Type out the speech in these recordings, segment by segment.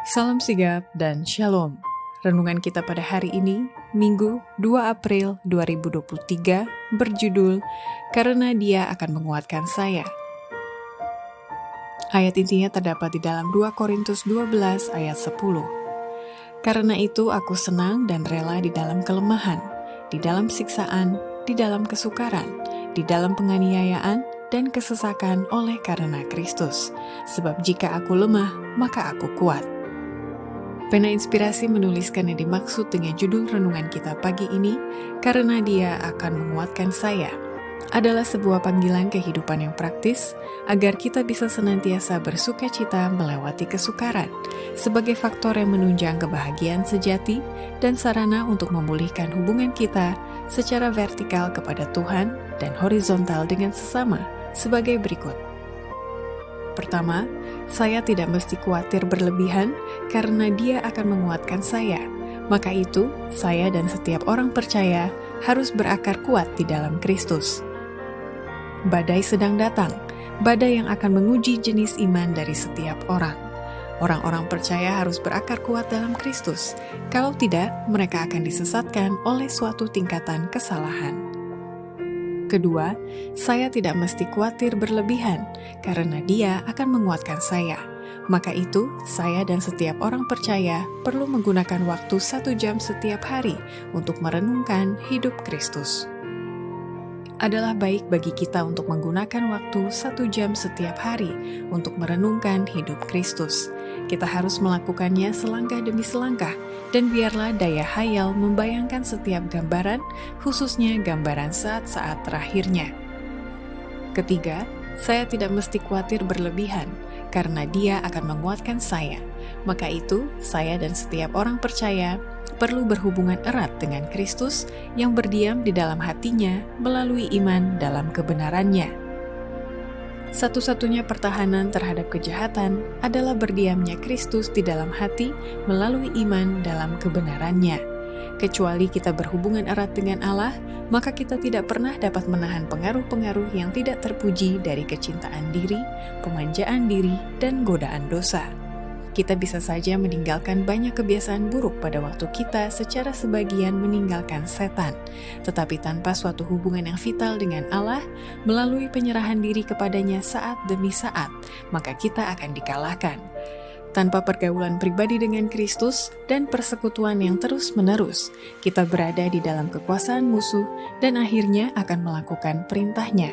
Salam sigap dan shalom. Renungan kita pada hari ini, Minggu 2 April 2023, berjudul Karena Dia Akan Menguatkan Saya. Ayat intinya terdapat di dalam 2 Korintus 12 ayat 10. Karena itu aku senang dan rela di dalam kelemahan, di dalam siksaan, di dalam kesukaran, di dalam penganiayaan, dan kesesakan oleh karena Kristus. Sebab jika aku lemah, maka aku kuat. Pena Inspirasi menuliskan yang dimaksud dengan judul renungan kita pagi ini, Karena Dia Akan Menguatkan Saya, adalah sebuah panggilan kehidupan yang praktis agar kita bisa senantiasa bersuka cita melewati kesukaran sebagai faktor yang menunjang kebahagiaan sejati dan sarana untuk memulihkan hubungan kita secara vertikal kepada Tuhan dan horizontal dengan sesama sebagai berikut. Pertama, saya tidak mesti khawatir berlebihan karena Dia akan menguatkan saya. Maka itu, saya dan setiap orang percaya harus berakar kuat di dalam Kristus. Badai sedang datang, badai yang akan menguji jenis iman dari setiap orang. Orang-orang percaya harus berakar kuat dalam Kristus. Kalau tidak, mereka akan disesatkan oleh suatu tingkatan kesalahan. Kedua, saya tidak mesti khawatir berlebihan, karena Dia akan menguatkan saya. Maka itu, saya dan setiap orang percaya perlu menggunakan waktu 1 jam setiap hari untuk merenungkan hidup Kristus. Adalah baik bagi kita untuk menggunakan waktu 1 jam setiap hari untuk merenungkan hidup Kristus. Kita harus melakukannya selangkah demi selangkah, dan biarlah daya hayal membayangkan setiap gambaran, khususnya gambaran saat-saat terakhirnya. Ketiga, saya tidak mesti khawatir berlebihan, karena Dia akan menguatkan saya. Maka itu, saya dan setiap orang percaya perlu berhubungan erat dengan Kristus yang berdiam di dalam hatinya melalui iman dalam kebenarannya. Satu-satunya pertahanan terhadap kejahatan adalah berdiamnya Kristus di dalam hati melalui iman dalam kebenarannya. Kecuali kita berhubungan erat dengan Allah, maka kita tidak pernah dapat menahan pengaruh-pengaruh yang tidak terpuji dari kecintaan diri, pemanjaan diri, dan godaan dosa. Kita bisa saja meninggalkan banyak kebiasaan buruk pada waktu kita secara sebagian meninggalkan setan, tetapi tanpa suatu hubungan yang vital dengan Allah, melalui penyerahan diri kepadanya saat demi saat, maka kita akan dikalahkan. Tanpa pergaulan pribadi dengan Kristus dan persekutuan yang terus-menerus, kita berada di dalam kekuasaan musuh dan akhirnya akan melakukan perintahnya.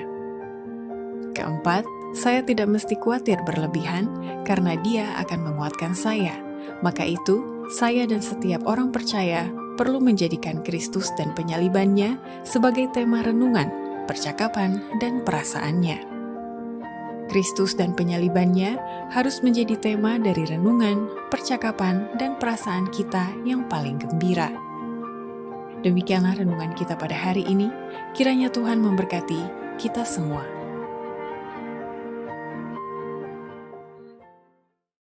Keempat, saya tidak mesti khawatir berlebihan karena Dia akan menguatkan saya. Maka itu, saya dan setiap orang percaya perlu menjadikan Kristus dan penyalibannya sebagai tema renungan, percakapan, dan perasaannya. Kristus dan penyalibannya harus menjadi tema dari renungan, percakapan, dan perasaan kita yang paling gembira. Demikianlah renungan kita pada hari ini. Kiranya Tuhan memberkati kita semua.